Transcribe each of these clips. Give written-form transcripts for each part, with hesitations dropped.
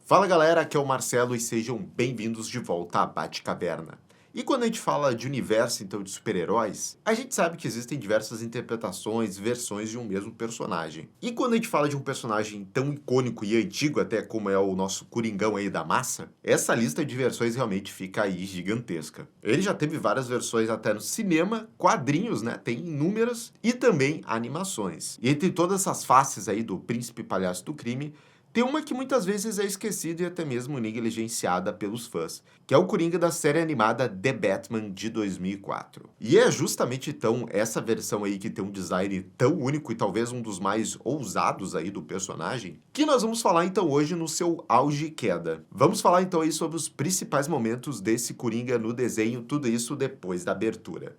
Fala galera, aqui é o Marcelo e sejam bem-vindos de volta à Batcaverna. E quando a gente fala de universo, então, de super-heróis, a gente sabe que existem diversas interpretações, versões de um mesmo personagem. E quando a gente fala de um personagem tão icônico e antigo, até como é o nosso Coringão aí da massa, essa lista de versões realmente fica aí gigantesca. Ele já teve várias versões até no cinema, quadrinhos, né, tem inúmeras, e também animações. E entre todas essas faces aí do Príncipe Palhaço do Crime, tem uma que muitas vezes é esquecida e até mesmo negligenciada pelos fãs, que é o Coringa da série animada The Batman de 2004. E é justamente então essa versão aí que tem um design tão único e talvez um dos mais ousados aí do personagem, que nós vamos falar então hoje no seu auge e queda. Vamos falar então aí sobre os principais momentos desse Coringa no desenho, tudo isso depois da abertura.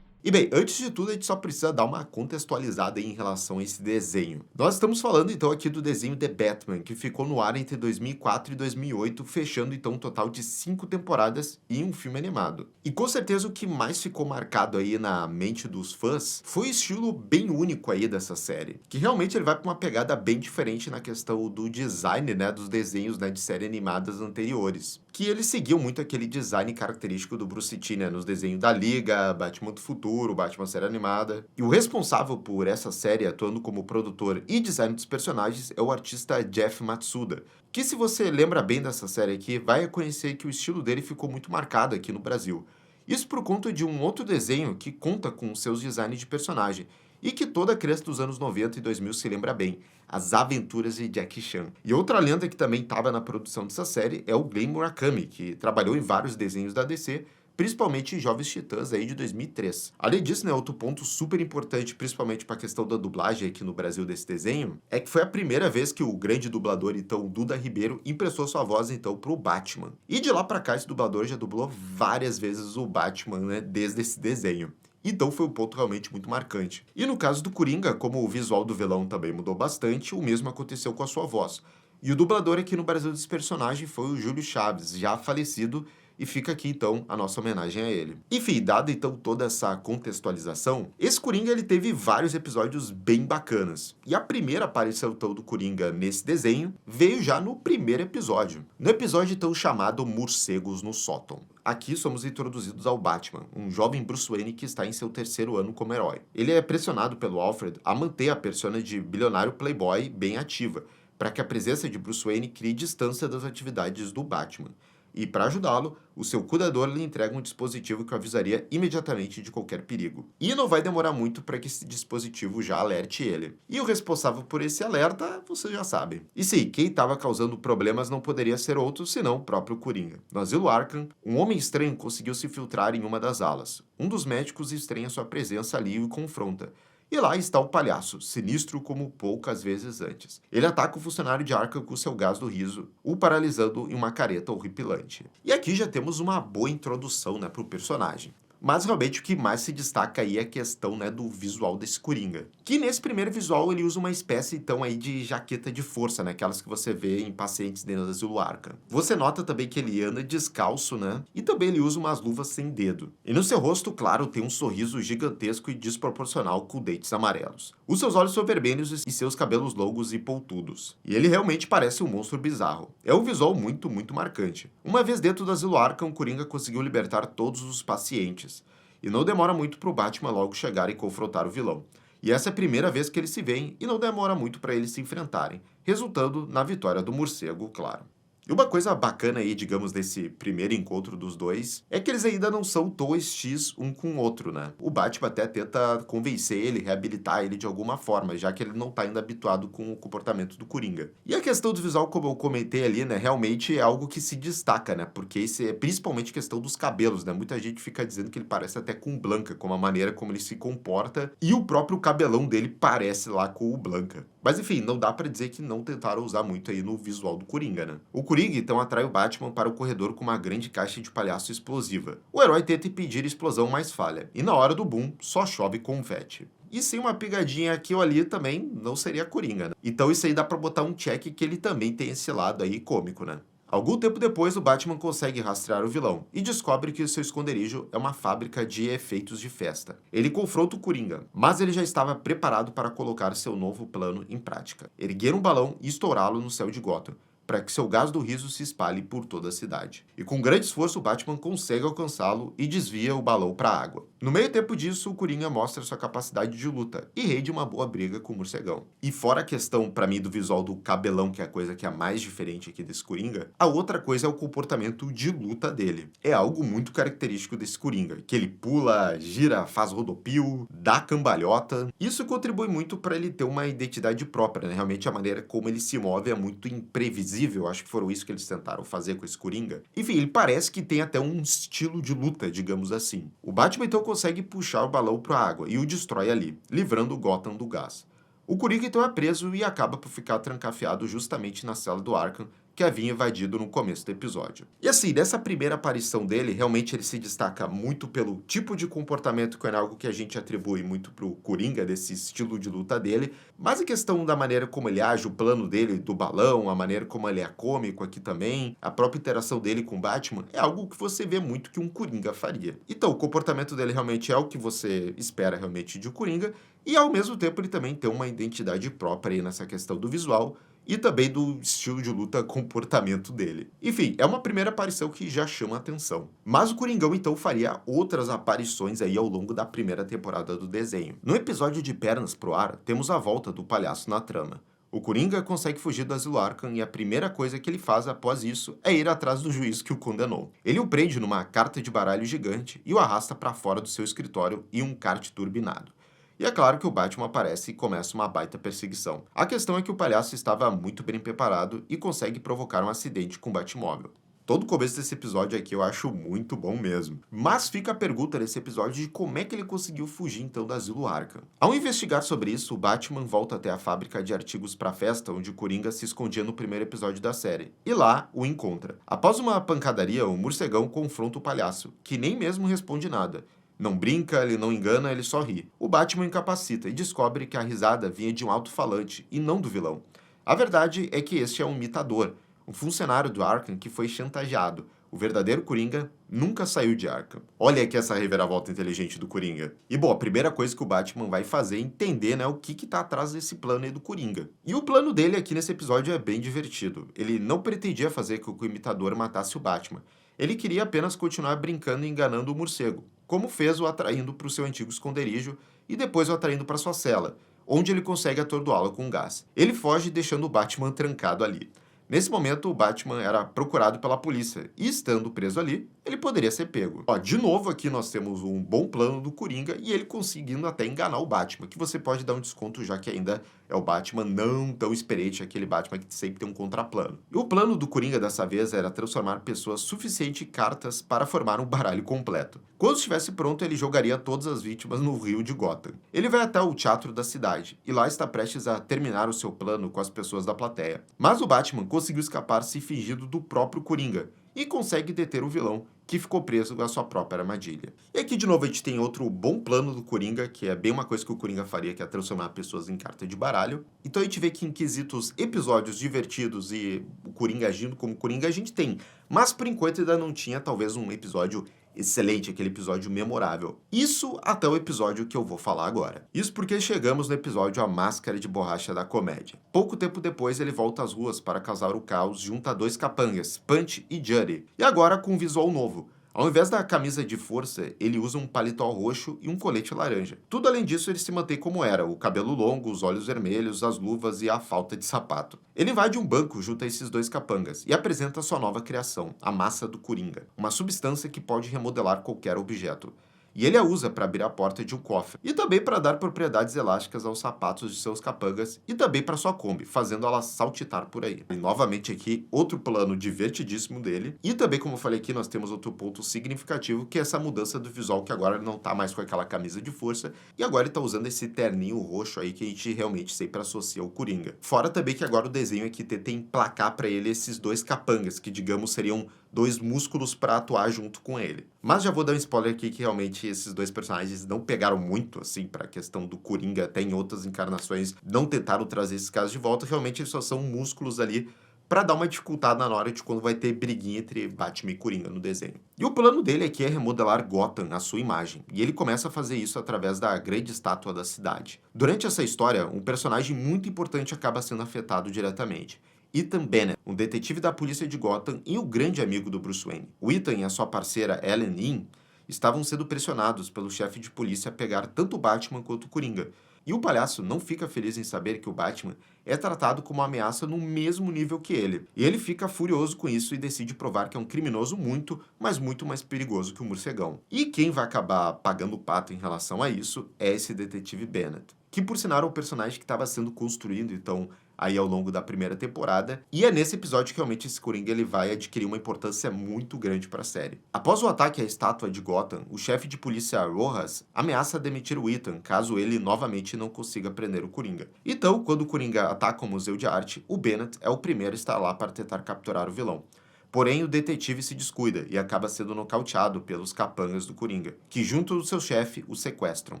E bem, antes de tudo, a gente só precisa dar uma contextualizada aí em relação a esse desenho. Nós estamos falando então aqui do desenho The Batman, que ficou no ar entre 2004 e 2008, fechando então um total de 5 temporadas e um filme animado. E com certeza o que mais ficou marcado aí na mente dos fãs foi o estilo bem único aí dessa série, que realmente ele vai para uma pegada bem diferente na questão do design, né, dos desenhos, né, de séries animadas anteriores, que eles seguiam muito aquele design característico do Bruce Timm, né, nos desenhos da Liga, Batman do Futuro, Batman série animada. E o responsável por essa série, atuando como produtor e design dos personagens, é o artista Jeff Matsuda, que se você lembra bem dessa série aqui, vai reconhecer que o estilo dele ficou muito marcado aqui no Brasil. Isso por conta de um outro desenho que conta com seus designs de personagem, e que toda criança dos anos 90 e 2000 se lembra bem, As Aventuras de Jackie Chan. E outra lenda que também estava na produção dessa série é o Glenn Murakami, que trabalhou em vários desenhos da DC, principalmente em Jovens Titãs aí de 2003. Além disso, né, outro ponto super importante, principalmente para a questão da dublagem aqui no Brasil desse desenho, é que foi a primeira vez que o grande dublador, então, Duda Ribeiro, emprestou sua voz, então, para o Batman. E de lá para cá, esse dublador já dublou várias vezes o Batman, né, desde esse desenho. Então foi um ponto realmente muito marcante. E no caso do Coringa, como o visual do vilão também mudou bastante, o mesmo aconteceu com a sua voz. E o dublador aqui no Brasil desse personagem foi o Júlio Chaves, já falecido, e fica aqui então a nossa homenagem a ele. Enfim, dada então toda essa contextualização, esse Coringa ele teve vários episódios bem bacanas. E a primeira aparição então do Coringa nesse desenho veio já no primeiro episódio. No episódio então chamado Morcegos no Sótão. Aqui somos introduzidos ao Batman, um jovem Bruce Wayne que está em seu terceiro ano como herói. Ele é pressionado pelo Alfred a manter a persona de bilionário playboy bem ativa, para que a presença de Bruce Wayne crie distância das atividades do Batman. E para ajudá-lo, o seu cuidador lhe entrega um dispositivo que o avisaria imediatamente de qualquer perigo. E não vai demorar muito para que esse dispositivo já alerte ele. E o responsável por esse alerta, você já sabe. E sim, quem estava causando problemas não poderia ser outro senão o próprio Coringa. No asilo Arkham, um homem estranho conseguiu se filtrar em uma das alas. Um dos médicos estranha sua presença ali e o confronta. E lá está o palhaço, sinistro como poucas vezes antes. Ele ataca o funcionário de Arkham com seu gás do riso, o paralisando em uma careta horripilante. E aqui já temos uma boa introdução, né, para o personagem. Mas realmente o que mais se destaca aí é a questão, né, do visual desse Coringa. Que nesse primeiro visual ele usa uma espécie então aí de jaqueta de força, né, aquelas que você vê em pacientes dentro do asilo Arkham. Você nota também que ele anda descalço, né, e também ele usa umas luvas sem dedo. E no seu rosto, claro, tem um sorriso gigantesco e desproporcional com dentes amarelos. Os seus olhos são vermelhos e seus cabelos longos e pontudos. E ele realmente parece um monstro bizarro. É um visual muito, muito marcante. Uma vez dentro do asilo Arkham, o Coringa conseguiu libertar todos os pacientes. E não demora muito para o Batman logo chegar e confrontar o vilão. E essa é a primeira vez que eles se veem e não demora muito para eles se enfrentarem, resultando na vitória do morcego, claro. E uma coisa bacana aí, digamos, desse primeiro encontro dos dois, é que eles ainda não são tão X um com o outro, né? O Batman até tenta convencer ele, reabilitar ele de alguma forma, já que ele não tá ainda habituado com o comportamento do Coringa. E a questão do visual, como eu comentei ali, né, realmente é algo que se destaca, né? Porque isso é principalmente questão dos cabelos, né? Muita gente fica dizendo que ele parece até com o Blanca, com a maneira como ele se comporta, e o próprio cabelão dele parece lá com o Blanca. Mas enfim, não dá pra dizer que não tentaram usar muito aí no visual do Coringa, né? O Coringa então atrai o Batman para o corredor com uma grande caixa de palhaço explosiva. O herói tenta impedir a explosão, mas falha. E na hora do boom, só chove confete. E sem uma pegadinha aqui ou ali também não seria Coringa, né? Então isso aí dá pra botar um check que ele também tem esse lado aí cômico, né? Algum tempo depois, o Batman consegue rastrear o vilão e descobre que seu esconderijo é uma fábrica de efeitos de festa. Ele confronta o Coringa, mas ele já estava preparado para colocar seu novo plano em prática: erguer um balão e estourá-lo no céu de Gotham, para que seu gás do riso se espalhe por toda a cidade. E com grande esforço, o Batman consegue alcançá-lo e desvia o balão para a água. No meio tempo disso, o Coringa mostra sua capacidade de luta e rende uma boa briga com o Morcegão. E fora a questão, para mim, do visual do cabelão, que é a coisa que é a mais diferente aqui desse Coringa, a outra coisa é o comportamento de luta dele. É algo muito característico desse Coringa, que ele pula, gira, faz rodopio, dá cambalhota. Isso contribui muito para ele ter uma identidade própria, né? Realmente a maneira como ele se move é muito imprevisível. Acho que foram isso que eles tentaram fazer com esse Coringa. Enfim, ele parece que tem até um estilo de luta, digamos assim. O Batman então consegue puxar o balão para a água e o destrói ali, livrando Gotham do gás. O Coringa então é preso e acaba por ficar trancafiado justamente na cela do Arkham, que havia invadido no começo do episódio. E assim, nessa primeira aparição dele, realmente ele se destaca muito pelo tipo de comportamento, que é algo que a gente atribui muito pro Coringa, desse estilo de luta dele, mas a questão da maneira como ele age, o plano dele do balão, a maneira como ele é cômico aqui também, a própria interação dele com o Batman, é algo que você vê muito que um Coringa faria. Então, o comportamento dele realmente é o que você espera realmente de um Coringa, e ao mesmo tempo ele também tem uma identidade própria aí nessa questão do visual, e também do estilo de luta, comportamento dele. Enfim, é uma primeira aparição que já chama a atenção. Mas o Coringão então faria outras aparições aí ao longo da primeira temporada do desenho. No episódio de Pernas pro Ar, temos a volta do palhaço na trama. O Coringa consegue fugir do Asilo Arkham e a primeira coisa que ele faz após isso é ir atrás do juiz que o condenou. Ele o prende numa carta de baralho gigante e o arrasta para fora do seu escritório em um kart turbinado. E é claro que o Batman aparece e começa uma baita perseguição. A questão é que o palhaço estava muito bem preparado e consegue provocar um acidente com o Batmóvel. Todo o começo desse episódio aqui eu acho muito bom mesmo. Mas fica a pergunta nesse episódio de como é que ele conseguiu fugir então do Asilo Arkham. Ao investigar sobre isso, o Batman volta até a fábrica de artigos para festa onde o Coringa se escondia no primeiro episódio da série. E lá o encontra. Após uma pancadaria, o morcegão confronta o palhaço, que nem mesmo responde nada. Não brinca, ele não engana, ele só ri. O Batman incapacita e descobre que a risada vinha de um alto-falante e não do vilão. A verdade é que este é um imitador, um funcionário do Arkham que foi chantageado. O verdadeiro Coringa nunca saiu de Arkham. Olha aqui essa reviravolta inteligente do Coringa. E bom, a primeira coisa que o Batman vai fazer é entender, né, o que tá atrás desse plano aí do Coringa. E o plano dele aqui nesse episódio é bem divertido. Ele não pretendia fazer com que o imitador matasse o Batman. Ele queria apenas continuar brincando e enganando o morcego, como fez o atraindo para o seu antigo esconderijo e depois o atraindo para sua cela, onde ele consegue atordoá-lo com gás. Ele foge deixando o Batman trancado ali. Nesse momento, o Batman era procurado pela polícia, e estando preso ali, ele poderia ser pego. Ó, de novo aqui nós temos um bom plano do Coringa e ele conseguindo até enganar o Batman, que você pode dar um desconto já que ainda é o Batman não tão experiente, aquele Batman que sempre tem um contraplano. E o plano do Coringa dessa vez era transformar pessoas suficiente cartas para formar um baralho completo. Quando estivesse pronto, ele jogaria todas as vítimas no rio de Gotham. Ele vai até o teatro da cidade, e lá está prestes a terminar o seu plano com as pessoas da plateia. Mas o Batman conseguiu escapar se fingindo do próprio Coringa, e consegue deter o vilão, que ficou preso à sua própria armadilha. E aqui, de novo, a gente tem outro bom plano do Coringa, que é bem uma coisa que o Coringa faria, que é transformar pessoas em carta de baralho. Então a gente vê que em quesitos episódios divertidos e o Coringa agindo como Coringa, a gente tem. Mas, por enquanto, ainda não tinha, talvez, um episódio excelente, aquele episódio memorável. Isso até o episódio que eu vou falar agora. Isso porque chegamos no episódio A Máscara de Borracha da Comédia. Pouco tempo depois, ele volta às ruas para causar o caos junto a dois capangas, Punch e Judy. E agora com um visual novo. Ao invés da camisa de força, ele usa um paletó roxo e um colete laranja. Tudo além disso, ele se mantém como era, o cabelo longo, os olhos vermelhos, as luvas e a falta de sapato. Ele invade um banco junto a esses dois capangas e apresenta sua nova criação, a massa do Coringa, uma substância que pode remodelar qualquer objeto. E ele a usa para abrir a porta de um cofre, e também para dar propriedades elásticas aos sapatos de seus capangas, e também para sua Kombi, fazendo ela saltitar por aí. E novamente aqui, outro plano divertidíssimo dele, e também, como eu falei aqui, nós temos outro ponto significativo, que é essa mudança do visual, que agora ele não tá mais com aquela camisa de força, e agora ele tá usando esse terninho roxo aí, que a gente realmente sempre associa ao Coringa. Fora também que agora o desenho aqui tenta emplacar para ele esses dois capangas, que digamos seriam dois músculos para atuar junto com ele. Mas já vou dar um spoiler aqui que realmente esses dois personagens não pegaram muito, assim, para a questão do Coringa, até em outras encarnações não tentaram trazer esses caras de volta, realmente eles só são músculos ali para dar uma dificultada na hora de quando vai ter briguinha entre Batman e Coringa no desenho. E o plano dele aqui é remodelar Gotham à sua imagem, e ele começa a fazer isso através da grande estátua da cidade. Durante essa história, um personagem muito importante acaba sendo afetado diretamente. Ethan Bennett, um detetive da polícia de Gotham e o grande amigo do Bruce Wayne. O Ethan e a sua parceira Ellen Yin estavam sendo pressionados pelo chefe de polícia a pegar tanto o Batman quanto o Coringa. E o palhaço não fica feliz em saber que o Batman é tratado como uma ameaça no mesmo nível que ele. E ele fica furioso com isso e decide provar que é um criminoso muito, mas muito mais perigoso que o morcegão. E quem vai acabar pagando o pato em relação a isso é esse detetive Bennett, que por sinal é o personagem que estava sendo construído, então, aí ao longo da primeira temporada, e é nesse episódio que realmente esse Coringa ele vai adquirir uma importância muito grande para a série. Após o ataque à estátua de Gotham, o chefe de polícia Rojas ameaça demitir o Ethan caso ele novamente não consiga prender o Coringa. Então, quando o Coringa ataca o museu de arte, o Bennett é o primeiro a estar lá para tentar capturar o vilão. Porém, o detetive se descuida e acaba sendo nocauteado pelos capangas do Coringa, que junto do seu chefe o sequestram.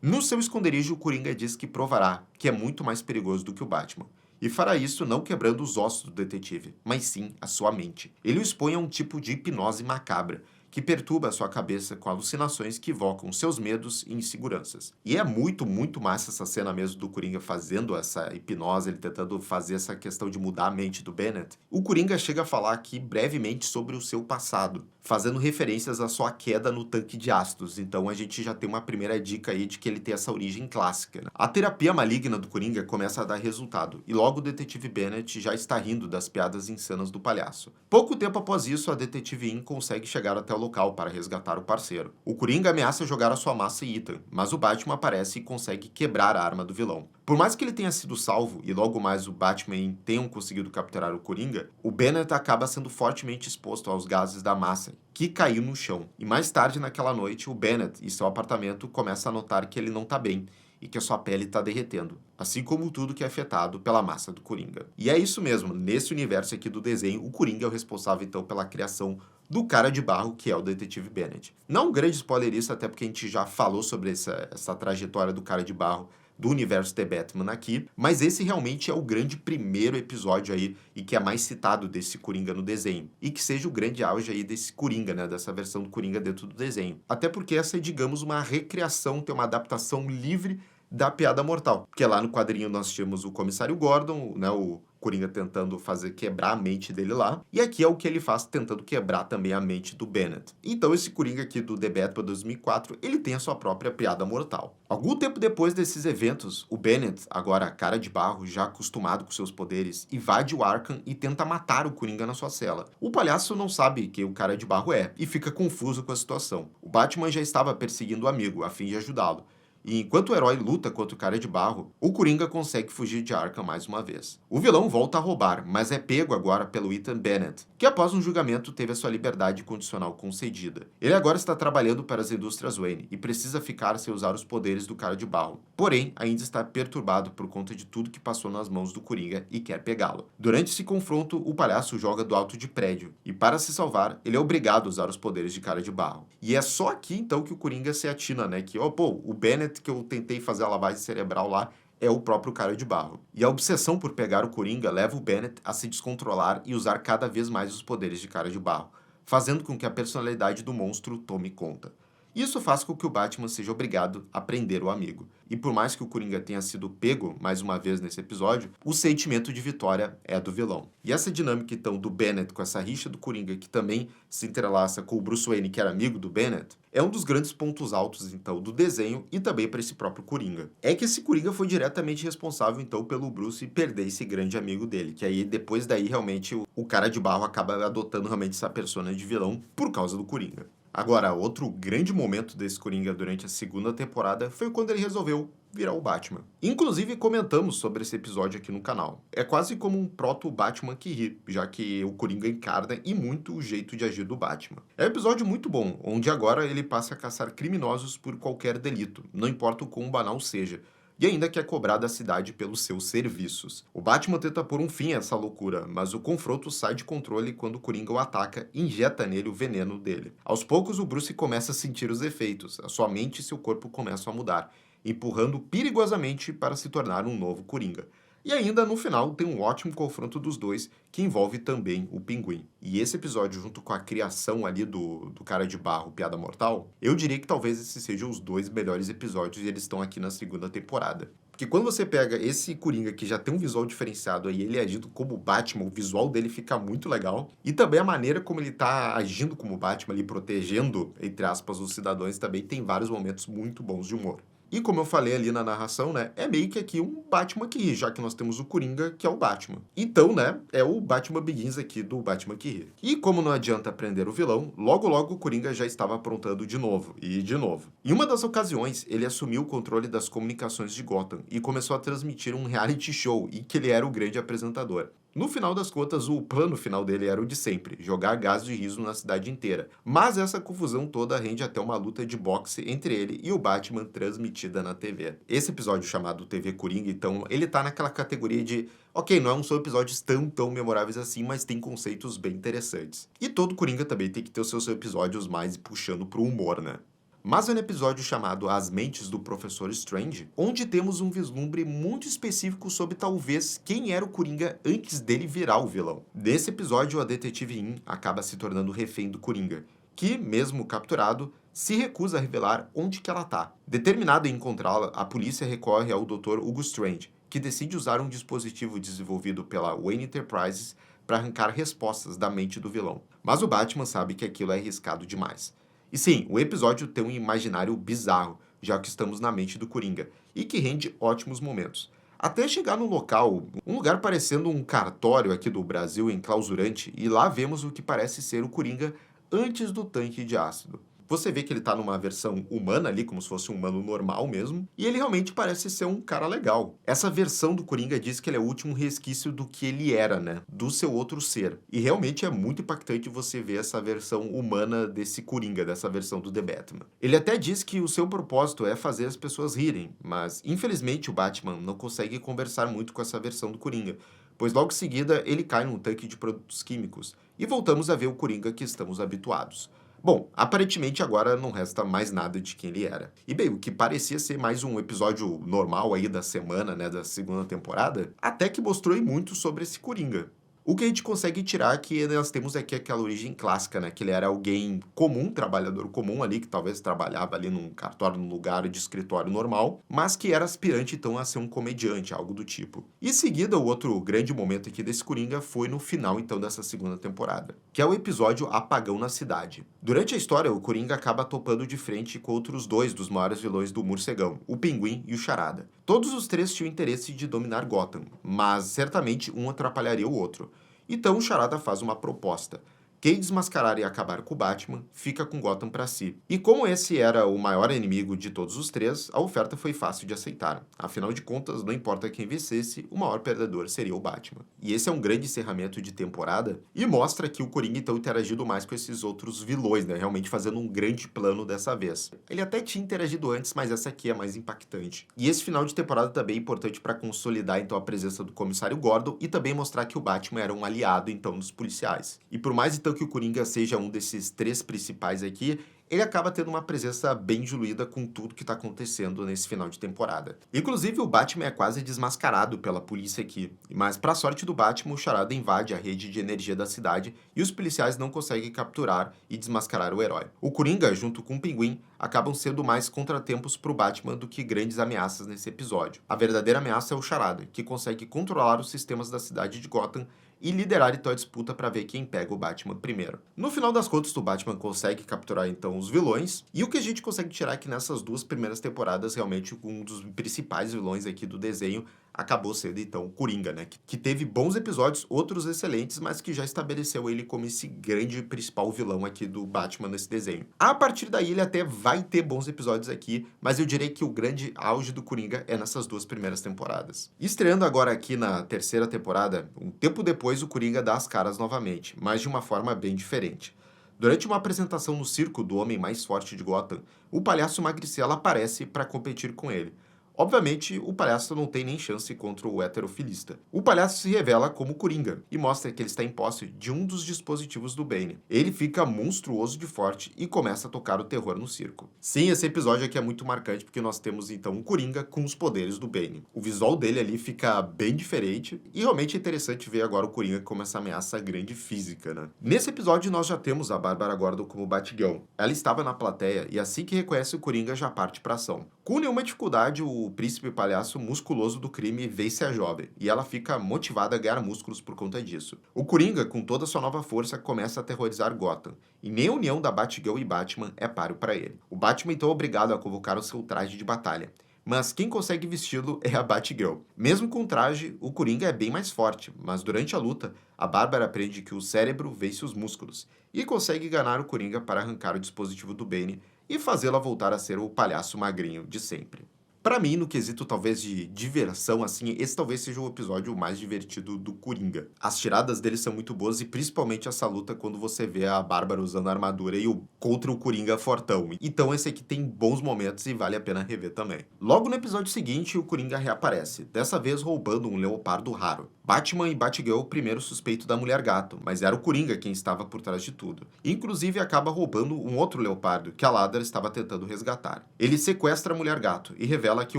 No seu esconderijo, o Coringa diz que provará que é muito mais perigoso do que o Batman. E fará isso não quebrando os ossos do detetive, mas sim a sua mente. Ele o expõe a um tipo de hipnose macabra, que perturba a sua cabeça com alucinações que evocam seus medos e inseguranças. E é muito, muito massa essa cena mesmo do Coringa fazendo essa hipnose, ele tentando fazer essa questão de mudar a mente do Bennett. O Coringa chega a falar aqui brevemente sobre o seu passado, fazendo referências à sua queda no tanque de ácidos. Então a gente já tem uma primeira dica aí de que ele tem essa origem clássica, né? A terapia maligna do Coringa começa a dar resultado, e logo o detetive Bennett já está rindo das piadas insanas do palhaço. Pouco tempo após isso, a detetive In consegue chegar até o local para resgatar o parceiro. O Coringa ameaça jogar a sua massa em Ethan, mas o Batman aparece e consegue quebrar a arma do vilão. Por mais que ele tenha sido salvo e logo mais o Batman e In tenham conseguido capturar o Coringa, o Bennett acaba sendo fortemente exposto aos gases da massa, que caiu no chão. E mais tarde naquela noite, o Bennett e seu apartamento começam a notar que ele não está bem e que a sua pele está derretendo, assim como tudo que é afetado pela massa do Coringa. E é isso mesmo, nesse universo aqui do desenho, o Coringa é o responsável então pela criação do cara de barro, que é o detetive Bennett. Não um grande spoiler isso, até porque a gente já falou sobre essa trajetória do cara de barro do universo The Batman aqui, mas esse realmente é o grande primeiro episódio aí e que é mais citado desse Coringa no desenho, e que seja o grande auge aí desse Coringa, né, dessa versão do Coringa dentro do desenho. Até porque essa é, digamos, uma recriação, tem uma adaptação livre da Piada Mortal, porque lá no quadrinho nós tínhamos o Comissário Gordon, né, o Coringa tentando fazer quebrar a mente dele lá, e aqui é o que ele faz tentando quebrar também a mente do Bennett. Então esse Coringa aqui do The Batman 2004, ele tem a sua própria piada mortal. Algum tempo depois desses eventos, o Bennett, agora cara de barro, já acostumado com seus poderes, invade o Arkham e tenta matar o Coringa na sua cela. O palhaço não sabe quem o cara de barro é, e fica confuso com a situação. O Batman já estava perseguindo o amigo, a fim de ajudá-lo. E enquanto o herói luta contra o cara de barro, o Coringa consegue fugir de Arkham mais uma vez. O vilão volta a roubar, mas é pego agora pelo Ethan Bennett, que após um julgamento teve a sua liberdade condicional concedida. Ele agora está trabalhando para as indústrias Wayne e precisa ficar sem usar os poderes do cara de barro. Porém, ainda está perturbado por conta de tudo que passou nas mãos do Coringa e quer pegá-lo. Durante esse confronto, o palhaço joga do alto de prédio, e para se salvar, ele é obrigado a usar os poderes de cara de barro. E é só aqui então que o Coringa se atina, né, que, o Bennett que eu tentei fazer a lavagem cerebral lá é o próprio cara de barro. E a obsessão por pegar o Coringa leva o Bennett a se descontrolar e usar cada vez mais os poderes de cara de barro, fazendo com que a personalidade do monstro tome conta. Isso faz com que o Batman seja obrigado a prender o amigo. E por mais que o Coringa tenha sido pego mais uma vez nesse episódio, o sentimento de vitória é do vilão. E essa dinâmica então do Bennett com essa rixa do Coringa, que também se entrelaça com o Bruce Wayne, que era amigo do Bennett, é um dos grandes pontos altos então do desenho e também para esse próprio Coringa. É que esse Coringa foi diretamente responsável então pelo Bruce perder esse grande amigo dele, que aí depois daí realmente o cara de barro acaba adotando realmente essa persona de vilão por causa do Coringa. Agora, outro grande momento desse Coringa durante a segunda temporada foi quando ele resolveu virar o Batman. Inclusive, comentamos sobre esse episódio aqui no canal. É quase como um proto-Batman que ri, já que o Coringa encarna e muito o jeito de agir do Batman. É um episódio muito bom, onde agora ele passa a caçar criminosos por qualquer delito, não importa o quão banal seja, e ainda quer cobrar da cidade pelos seus serviços. O Batman tenta pôr um fim a essa loucura, mas o confronto sai de controle quando o Coringa o ataca e injeta nele o veneno dele. Aos poucos, o Bruce começa a sentir os efeitos, a sua mente e seu corpo começam a mudar, empurrando perigosamente para se tornar um novo Coringa. E ainda no final tem um ótimo confronto dos dois, que envolve também o Pinguim. E esse episódio, junto com a criação ali do cara de barro, Piada Mortal, eu diria que talvez esses sejam os dois melhores episódios e eles estão aqui na segunda temporada. Porque quando você pega esse Coringa que já tem um visual diferenciado aí, ele agindo como Batman, o visual dele fica muito legal. E também a maneira como ele tá agindo como Batman ali, protegendo, entre aspas, os cidadãos, também tem vários momentos muito bons de humor. E como eu falei ali na narração, né, é meio que aqui um Batman que ri, já que nós temos o Coringa, que é o Batman. Então, né, é o Batman Begins aqui do Batman que ri. E como não adianta aprender o vilão, logo logo o Coringa já estava aprontando de novo, e de novo. Em uma das ocasiões, ele assumiu o controle das comunicações de Gotham e começou a transmitir um reality show, e que ele era o grande apresentador. No final das contas, o plano final dele era o de sempre, jogar gás de riso na cidade inteira. Mas essa confusão toda rende até uma luta de boxe entre ele e o Batman transmitida na TV. Esse episódio chamado TV Coringa, então, ele tá naquela categoria de ok, não são episódios tão memoráveis assim, mas tem conceitos bem interessantes. E todo Coringa também tem que ter os seus episódios mais puxando pro humor, né? Mas é no episódio chamado As Mentes do Professor Strange, onde temos um vislumbre muito específico sobre talvez quem era o Coringa antes dele virar o vilão. Nesse episódio, a detetive In acaba se tornando refém do Coringa, que, mesmo capturado, se recusa a revelar onde que ela tá. Determinada em encontrá-la, a polícia recorre ao Dr. Hugo Strange, que decide usar um dispositivo desenvolvido pela Wayne Enterprises para arrancar respostas da mente do vilão. Mas o Batman sabe que aquilo é arriscado demais. E sim, o episódio tem um imaginário bizarro, já que estamos na mente do Coringa, e que rende ótimos momentos. Até chegar no local, um lugar parecendo um cartório aqui do Brasil enclausurante, e lá vemos o que parece ser o Coringa antes do tanque de ácido. Você vê que ele tá numa versão humana ali, como se fosse um humano normal mesmo, e ele realmente parece ser um cara legal. Essa versão do Coringa diz que ele é o último resquício do que ele era, né? Do seu outro ser. E realmente é muito impactante você ver essa versão humana desse Coringa, dessa versão do The Batman. Ele até diz que o seu propósito é fazer as pessoas rirem, mas infelizmente o Batman não consegue conversar muito com essa versão do Coringa, pois logo em seguida ele cai num tanque de produtos químicos, e voltamos a ver o Coringa que estamos habituados. Bom, aparentemente agora não resta mais nada de quem ele era. E bem, o que parecia ser mais um episódio normal aí da semana, né, da segunda temporada, até que mostrou muito sobre esse Coringa. O que a gente consegue tirar é que nós temos aqui aquela origem clássica, né? Que ele era alguém comum, trabalhador comum ali, que talvez trabalhava ali num cartório, num lugar de escritório normal, mas que era aspirante então a ser um comediante, algo do tipo. Em seguida, o outro grande momento aqui desse Coringa foi no final então dessa segunda temporada, que é o episódio Apagão na Cidade. Durante a história, o Coringa acaba topando de frente com outros dois dos maiores vilões do Morcegão, o Pinguim e o Charada. Todos os três tinham interesse de dominar Gotham, mas certamente um atrapalharia o outro. Então o Charada faz uma proposta. Quem desmascarar e acabar com o Batman, fica com Gotham para si. E como esse era o maior inimigo de todos os três, a oferta foi fácil de aceitar. Afinal de contas, não importa quem vencesse, o maior perdedor seria o Batman. E esse é um grande encerramento de temporada e mostra que o Coringa então interagido mais com esses outros vilões, né? Realmente fazendo um grande plano dessa vez. Ele até tinha interagido antes, mas essa aqui é mais impactante. E esse final de temporada também é importante para consolidar então a presença do Comissário Gordon e também mostrar que o Batman era um aliado então dos policiais. E por mais então que o Coringa seja um desses três principais aqui, ele acaba tendo uma presença bem diluída com tudo que está acontecendo nesse final de temporada. Inclusive, o Batman é quase desmascarado pela polícia aqui, mas para sorte do Batman, o Charada invade a rede de energia da cidade e os policiais não conseguem capturar e desmascarar o herói. O Coringa, junto com o Pinguim, acabam sendo mais contratempos para o Batman do que grandes ameaças nesse episódio. A verdadeira ameaça é o Charada, que consegue controlar os sistemas da cidade de Gotham e liderar então a disputa para ver quem pega o Batman primeiro. No final das contas, o Batman consegue capturar então os vilões, e o que a gente consegue tirar é que nessas duas primeiras temporadas, realmente um dos principais vilões aqui do desenho acabou sendo então o Coringa, né? Que teve bons episódios, outros excelentes, mas que já estabeleceu ele como esse grande principal vilão aqui do Batman nesse desenho. A partir daí ele até vai ter bons episódios aqui, mas eu diria que o grande auge do Coringa é nessas duas primeiras temporadas. Estreando agora aqui na terceira temporada, um tempo depois o Coringa dá as caras novamente, mas de uma forma bem diferente. Durante uma apresentação no circo do homem mais forte de Gotham, o palhaço Magricela aparece para competir com ele. Obviamente, o palhaço não tem nem chance contra o heterofilista. O palhaço se revela como Coringa e mostra que ele está em posse de um dos dispositivos do Bane. Ele fica monstruoso de forte e começa a tocar o terror no circo. Sim, esse episódio aqui é muito marcante porque nós temos então um Coringa com os poderes do Bane. O visual dele ali fica bem diferente e realmente é interessante ver agora o Coringa como essa ameaça grande física, né? Nesse episódio nós já temos a Bárbara Gordon como Batgirl. Ela estava na plateia e assim que reconhece o Coringa já parte para ação. Com nenhuma dificuldade, o príncipe palhaço musculoso do crime vence a jovem, e ela fica motivada a ganhar músculos por conta disso. O Coringa, com toda sua nova força, começa a aterrorizar Gotham, e nem a união da Batgirl e Batman é páreo para ele. O Batman então é obrigado a convocar o seu traje de batalha, mas quem consegue vesti-lo é a Batgirl. Mesmo com o traje, o Coringa é bem mais forte, mas durante a luta, a Bárbara aprende que o cérebro vence os músculos, e consegue enganar o Coringa para arrancar o dispositivo do Bane e fazê-la voltar a ser o palhaço magrinho de sempre. Pra mim, no quesito talvez de diversão, assim, esse talvez seja o episódio mais divertido do Coringa. As tiradas dele são muito boas e principalmente essa luta quando você vê a Bárbara usando a armadura contra o Coringa fortão. Então esse aqui tem bons momentos e vale a pena rever também. Logo no episódio seguinte, o Coringa reaparece, dessa vez roubando um leopardo raro. Batman e Batgirl o primeiro suspeito da Mulher Gato, mas era o Coringa quem estava por trás de tudo. Inclusive acaba roubando um outro leopardo que a Ladra estava tentando resgatar. Ele sequestra a Mulher Gato e revela que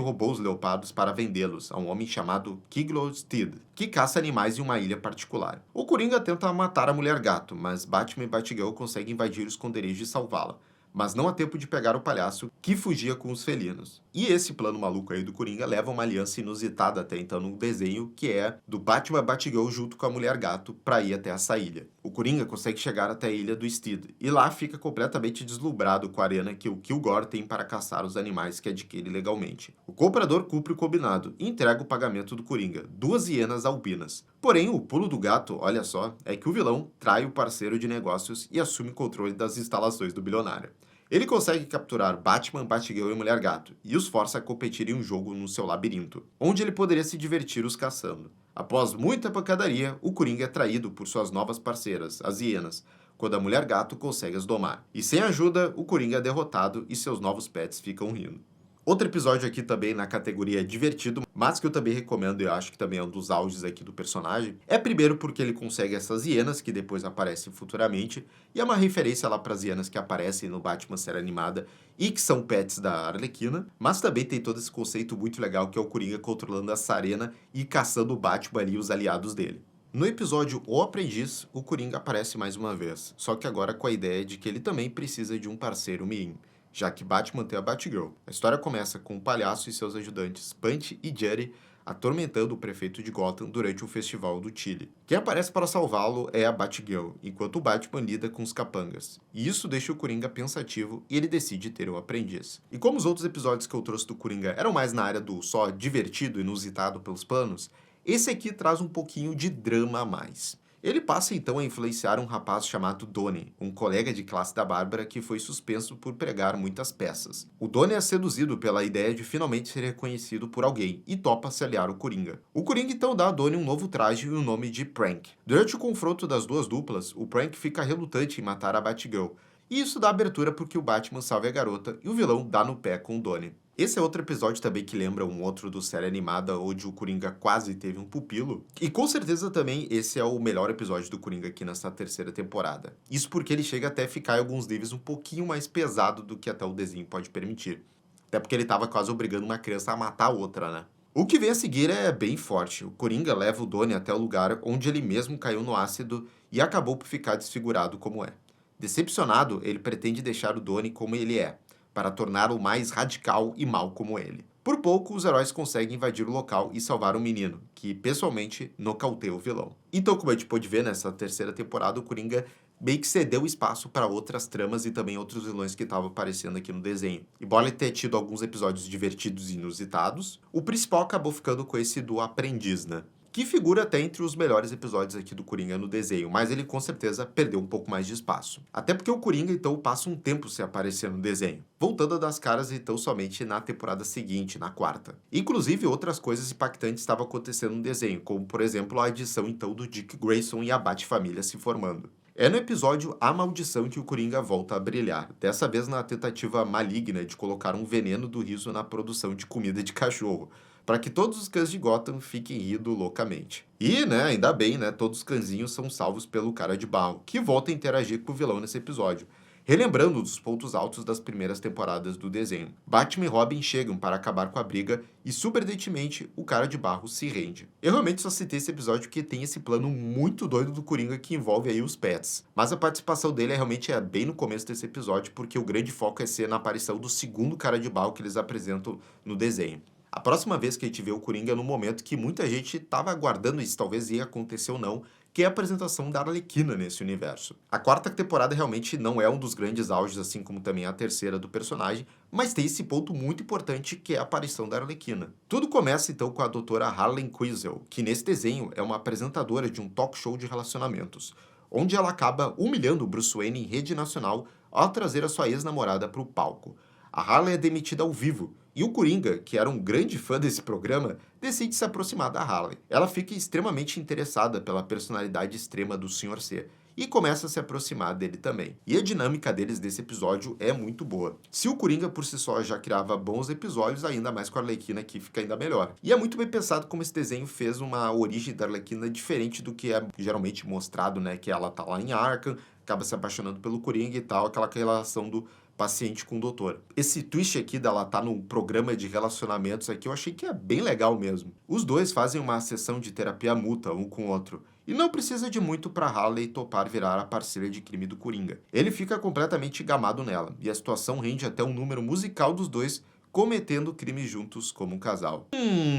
roubou os leopardos para vendê-los a um homem chamado Kiglosteed, que caça animais em uma ilha particular. O Coringa tenta matar a Mulher Gato, mas Batman e Batgirl conseguem invadir o esconderijo e salvá-la. Mas não há tempo de pegar o palhaço, que fugia com os felinos. E esse plano maluco aí do Coringa leva a uma aliança inusitada até então no desenho, que é do Batman Batgirl junto com a Mulher Gato para ir até essa ilha. O Coringa consegue chegar até a ilha do Steed, e lá fica completamente deslumbrado com a arena que o Kilgore tem para caçar os animais que adquire legalmente. O comprador cumpre o combinado e entrega o pagamento do Coringa, 2 hienas albinas. Porém, o pulo do gato, olha só, é que o vilão trai o parceiro de negócios e assume o controle das instalações do bilionário. Ele consegue capturar Batman, Batgirl e Mulher Gato, e os força a competir em um jogo no seu labirinto, onde ele poderia se divertir os caçando. Após muita pancadaria, o Coringa é traído por suas novas parceiras, as hienas, quando a Mulher Gato consegue as domar. E sem ajuda, o Coringa é derrotado e seus novos pets ficam rindo. Outro episódio aqui também na categoria divertido, mas que eu também recomendo e acho que também é um dos auges aqui do personagem, é primeiro porque ele consegue essas hienas, que depois aparecem futuramente, e é uma referência lá para as hienas que aparecem no Batman série animada e que são pets da Arlequina, mas também tem todo esse conceito muito legal que é o Coringa controlando essa arena e caçando o Batman ali e os aliados dele. No episódio O Aprendiz, o Coringa aparece mais uma vez, só que agora com a ideia de que ele também precisa de um parceiro mirim, já que Batman tem a Batgirl. A história começa com o palhaço e seus ajudantes Punch e Jerry atormentando o prefeito de Gotham durante o festival do Chile. Quem aparece para salvá-lo é a Batgirl, enquanto o Batman lida com os capangas. E isso deixa o Coringa pensativo e ele decide ter um aprendiz. E como os outros episódios que eu trouxe do Coringa eram mais na área do só divertido, inusitado pelos planos, esse aqui traz um pouquinho de drama a mais. Ele passa então a influenciar um rapaz chamado Donnie, um colega de classe da Bárbara que foi suspenso por pregar muitas peças. O Donnie é seduzido pela ideia de finalmente ser reconhecido por alguém e topa se aliar ao Coringa. O Coringa então dá a Donnie um novo traje e o nome de Prank. Durante o confronto das duas duplas, o Prank fica relutante em matar a Batgirl, e isso dá abertura porque o Batman salve a garota e o vilão dá no pé com o Donnie. Esse é outro episódio também que lembra um outro do série animada onde o Coringa quase teve um pupilo. E com certeza também esse é o melhor episódio do Coringa aqui nessa terceira temporada. Isso porque ele chega até a ficar em alguns níveis um pouquinho mais pesado do que até o desenho pode permitir. Até porque ele tava quase obrigando uma criança a matar a outra, né? O que vem a seguir é bem forte. O Coringa leva o Donnie até o lugar onde ele mesmo caiu no ácido e acabou por ficar desfigurado como é. Decepcionado, ele pretende deixar o Donnie como ele é, para torná-lo mais radical e mau como ele. Por pouco, os heróis conseguem invadir o local e salvar o menino, que pessoalmente nocauteia o vilão. Então, como a gente pôde ver nessa terceira temporada, o Coringa meio que cedeu espaço para outras tramas e também outros vilões que estavam aparecendo aqui no desenho. Embora ele tenha tido alguns episódios divertidos e inusitados, o principal acabou ficando com esse do aprendiz, né? Que figura até entre os melhores episódios aqui do Coringa no desenho, mas ele com certeza perdeu um pouco mais de espaço. Até porque o Coringa então passa um tempo sem aparecer no desenho, voltando a dar as caras então somente na temporada seguinte, na quarta. Inclusive outras coisas impactantes estavam acontecendo no desenho, como por exemplo a adição então do Dick Grayson e a Bat-família se formando. É no episódio A Maldição que o Coringa volta a brilhar, dessa vez na tentativa maligna de colocar um veneno do riso na produção de comida de cachorro, para que todos os cães de Gotham fiquem rindo loucamente. E, né, ainda bem, né, todos os cãezinhos são salvos pelo Cara de Barro, que volta a interagir com o vilão nesse episódio, relembrando os pontos altos das primeiras temporadas do desenho. Batman e Robin chegam para acabar com a briga e, surpreendentemente, o Cara de Barro se rende. Eu realmente só citei esse episódio porque tem esse plano muito doido do Coringa que envolve aí os pets. Mas a participação dele realmente é bem no começo desse episódio, porque o grande foco é ser na aparição do segundo Cara de Barro que eles apresentam no desenho. A próxima vez que a gente vê o Coringa é no momento que muita gente estava aguardando isso, talvez ia acontecer ou não, que é a apresentação da Arlequina nesse universo. A quarta temporada realmente não é um dos grandes auges, assim como também a terceira do personagem, mas tem esse ponto muito importante que é a aparição da Arlequina. Tudo começa então com a doutora Harley Quinzel, que nesse desenho é uma apresentadora de um talk show de relacionamentos, onde ela acaba humilhando o Bruce Wayne em rede nacional ao trazer a sua ex-namorada para o palco. A Harley é demitida ao vivo, e o Coringa, que era um grande fã desse programa, decide se aproximar da Harley. Ela fica extremamente interessada pela personalidade extrema do Sr. C, e começa a se aproximar dele também. E a dinâmica deles desse episódio é muito boa. Se o Coringa por si só já criava bons episódios, ainda mais com a Arlequina aqui fica ainda melhor. E é muito bem pensado como esse desenho fez uma origem da Arlequina diferente do que é geralmente mostrado, né? Que ela tá lá em Arkham, acaba se apaixonando pelo Coringa e tal, aquela relação do paciente com o doutor. Esse twist aqui dela tá num programa de relacionamentos aqui, eu achei que é bem legal mesmo. Os dois fazem uma sessão de terapia mútua um com o outro. E não precisa de muito para Harley topar virar a parceira de crime do Coringa. Ele fica completamente gamado nela, e a situação rende até um número musical dos dois cometendo crimes juntos como um casal.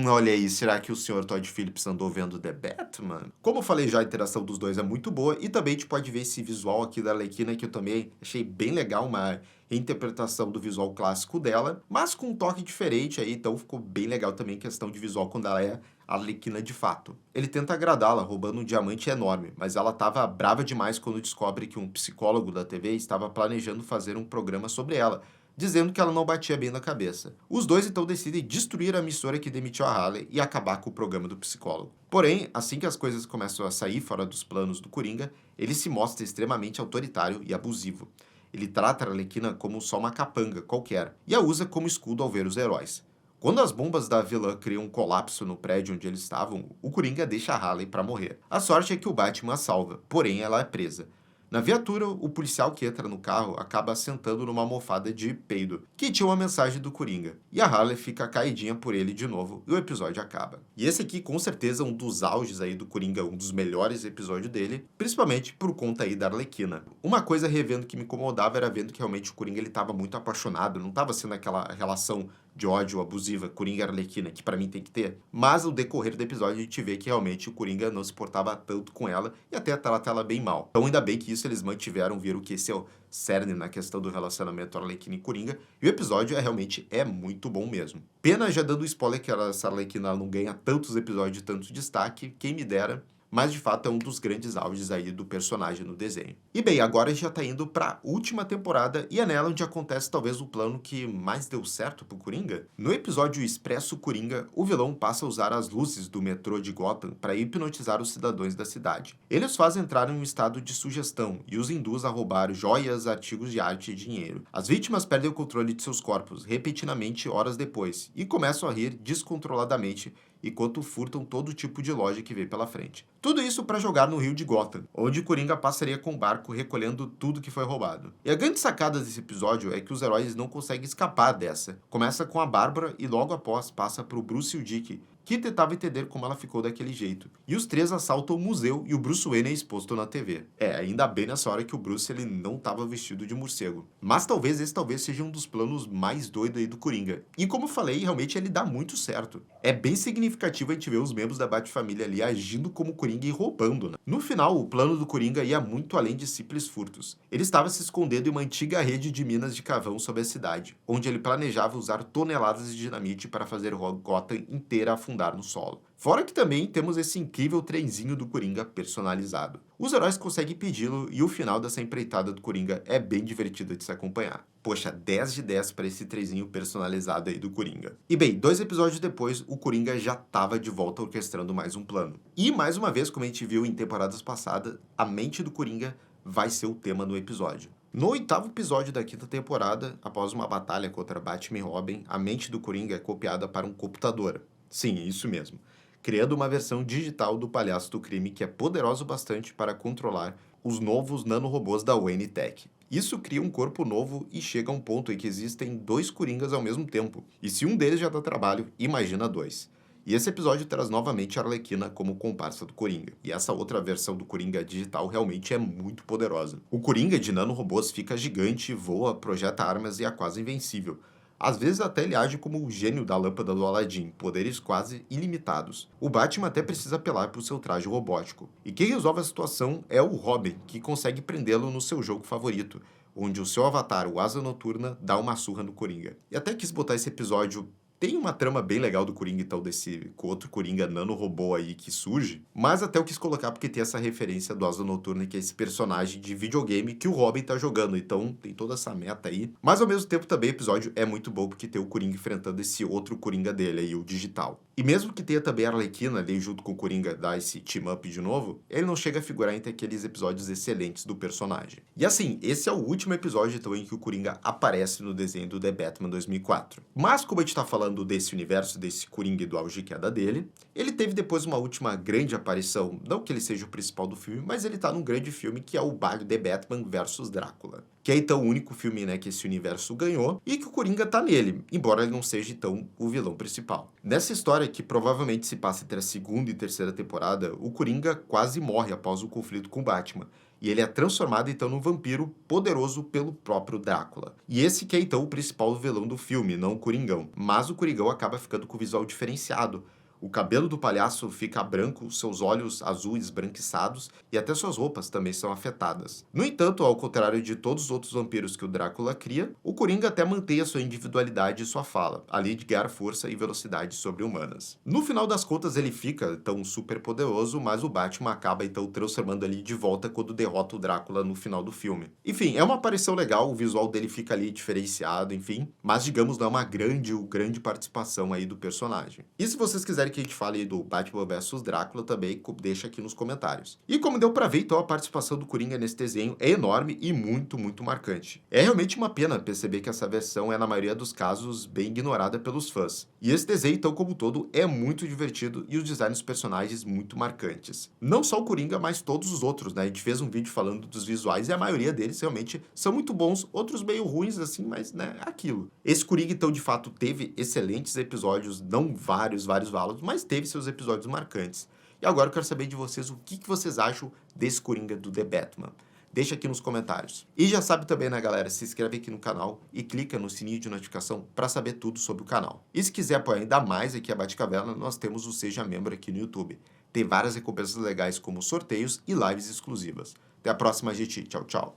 Olha aí, será que o Sr. Todd Phillips andou vendo The Batman? Como eu falei já, a interação dos dois é muito boa, e também a gente pode ver esse visual aqui da Arlequina, que eu também achei bem legal, uma reinterpretação do visual clássico dela, mas com um toque diferente aí, então ficou bem legal também a questão de visual quando ela é a Arlequina de fato. Ele tenta agradá-la, roubando um diamante enorme, mas ela estava brava demais quando descobre que um psicólogo da TV estava planejando fazer um programa sobre ela, dizendo que ela não batia bem na cabeça. Os dois então decidem destruir a emissora que demitiu a Harley e acabar com o programa do psicólogo. Porém, assim que as coisas começam a sair fora dos planos do Coringa, ele se mostra extremamente autoritário e abusivo. Ele trata a Arlequina como só uma capanga qualquer e a usa como escudo ao ver os heróis. Quando as bombas da vilã criam um colapso no prédio onde eles estavam, o Coringa deixa a Harley para morrer. A sorte é que o Batman a salva, porém ela é presa. Na viatura, o policial que entra no carro acaba sentando numa almofada de peido, que tinha uma mensagem do Coringa, e a Harley fica caidinha por ele de novo, e o episódio acaba. E esse aqui, com certeza, é um dos auges aí do Coringa, um dos melhores episódios dele, principalmente por conta aí da Arlequina. Uma coisa revendo que me incomodava era vendo que realmente o Coringa ele estava muito apaixonado, não estava sendo aquela relação de ódio abusiva Coringa-Arlequina, que pra mim tem que ter. Mas no decorrer do episódio a gente vê que realmente o Coringa não se portava tanto com ela e até trata ela bem mal. Então ainda bem que isso eles mantiveram, viram que esse é o cerne na questão do relacionamento Arlequina e Coringa, e o episódio realmente é muito bom mesmo. Pena, já dando spoiler, que essa Arlequina não ganha tantos episódios de tanto destaque, quem me dera, mas de fato é um dos grandes auges aí do personagem no desenho. E bem, agora a gente já tá indo pra última temporada e é nela onde acontece talvez o plano que mais deu certo pro Coringa. No episódio Expresso Coringa, o vilão passa a usar as luzes do metrô de Gotham para hipnotizar os cidadãos da cidade. Ele os faz entrar em um estado de sugestão e os induz a roubar joias, artigos de arte e dinheiro. As vítimas perdem o controle de seus corpos repetidamente horas depois e começam a rir descontroladamente enquanto furtam todo tipo de loja que vê pela frente. Tudo isso para jogar no rio de Gotham, onde Coringa passaria com o barco recolhendo tudo que foi roubado. E a grande sacada desse episódio é que os heróis não conseguem escapar dessa. Começa com a Bárbara e logo após passa para o Bruce e o Dick, que tentava entender como ela ficou daquele jeito. E os três assaltam o museu e o Bruce Wayne é exposto na TV. Ainda bem nessa hora que o Bruce ele não estava vestido de morcego. Mas talvez esse seja um dos planos mais doidos aí do Coringa. E como eu falei, realmente ele dá muito certo. É bem significativo a gente ver os membros da Bat-família ali agindo como Coringa e roubando, né? No final, o plano do Coringa ia muito além de simples furtos. Ele estava se escondendo em uma antiga rede de minas de carvão sobre a cidade, onde ele planejava usar toneladas de dinamite para fazer Gotham inteira afundar no solo. Fora que também temos esse incrível trenzinho do Coringa personalizado. Os heróis conseguem pedi-lo e o final dessa empreitada do Coringa é bem divertido de se acompanhar. Poxa, 10 de 10 para esse trenzinho personalizado aí do Coringa. E bem, 2 episódios depois, o Coringa já estava de volta orquestrando mais um plano. E mais uma vez, como a gente viu em temporadas passadas, a mente do Coringa vai ser o tema do episódio. No 8º episódio da 5ª temporada, após uma batalha contra Batman e Robin, a mente do Coringa é copiada para um computador. Sim, isso mesmo. Criando uma versão digital do palhaço do crime que é poderoso bastante para controlar os novos nanorobôs da Wayne Tech. Isso cria um corpo novo e chega a um ponto em que existem 2 Coringas ao mesmo tempo. E se um deles já dá trabalho, imagina 2. E esse episódio traz novamente a Arlequina como comparsa do Coringa. E essa outra versão do Coringa digital realmente é muito poderosa. O Coringa de nanorobôs fica gigante, voa, projeta armas e é quase invencível. Às vezes até ele age como o gênio da lâmpada do Aladdin, poderes quase ilimitados. O Batman até precisa apelar para o seu traje robótico. E quem resolve a situação é o Robin, que consegue prendê-lo no seu jogo favorito, onde o seu avatar, o Asa Noturna, dá uma surra no Coringa. E até quis botar esse episódio. Tem uma trama bem legal do Coringa, então, desse outro Coringa nano-robô aí que surge, mas até eu quis colocar porque tem essa referência do Asa Noturna, que é esse personagem de videogame que o Robin tá jogando, então tem toda essa meta aí. Mas ao mesmo tempo também o episódio é muito bom porque tem o Coringa enfrentando esse outro Coringa dele aí, o digital. E mesmo que tenha também a Arlequina ali junto com o Coringa dar esse team-up de novo, ele não chega a figurar entre aqueles episódios excelentes do personagem. E assim, esse é o último episódio então em que o Coringa aparece no desenho do The Batman 2004. Mas como a gente tá falando desse universo, desse Coringa e do auge de queda dele, ele teve depois uma última grande aparição, não que ele seja o principal do filme, mas ele tá num grande filme que é o The Batman vs Drácula. Que é então o único filme, né, que esse universo ganhou, e que o Coringa tá nele, embora ele não seja então o vilão principal. Nessa história, que provavelmente se passa entre a 2ª e 3ª temporada, o Coringa quase morre após o conflito com Batman, e ele é transformado então num vampiro poderoso pelo próprio Drácula. E esse que é então o principal vilão do filme, não o Coringão. Mas o Coringão acaba ficando com o visual diferenciado. O cabelo do palhaço fica branco, seus olhos azuis esbranquiçados e até suas roupas também são afetadas. No entanto, ao contrário de todos os outros vampiros que o Drácula cria, o Coringa até mantém a sua individualidade e sua fala, além de ganhar força e velocidade sobre-humanas. No final das contas, ele fica tão super poderoso, mas o Batman acaba então transformando ele de volta quando derrota o Drácula no final do filme. Enfim, é uma aparição legal, o visual dele fica ali diferenciado, enfim, mas digamos não é uma grande participação aí do personagem. E se vocês quiserem que a gente fale do Batman vs Drácula também, deixa aqui nos comentários. E como deu pra ver, então a participação do Coringa nesse desenho é enorme e muito marcante. É realmente uma pena perceber que essa versão é, na maioria dos casos, bem ignorada pelos fãs. E esse desenho, então, como um todo, é muito divertido e os designs dos personagens muito marcantes. Não só o Coringa, mas todos os outros, né? A gente fez um vídeo falando dos visuais e a maioria deles realmente são muito bons, outros meio ruins, assim, mas, né, é aquilo. Esse Coringa, então, de fato, teve excelentes episódios, não vários valos, mas teve seus episódios marcantes. E agora eu quero saber de vocês o que vocês acham desse Coringa do The Batman. Deixa aqui nos comentários. E já sabe também, né, galera, se inscreve aqui no canal e clica no sininho de notificação para saber tudo sobre o canal. E se quiser apoiar ainda mais aqui a Batcaverna, nós temos o Seja Membro aqui no YouTube. Tem várias recompensas legais como sorteios e lives exclusivas. Até a próxima, gente. Tchau, tchau.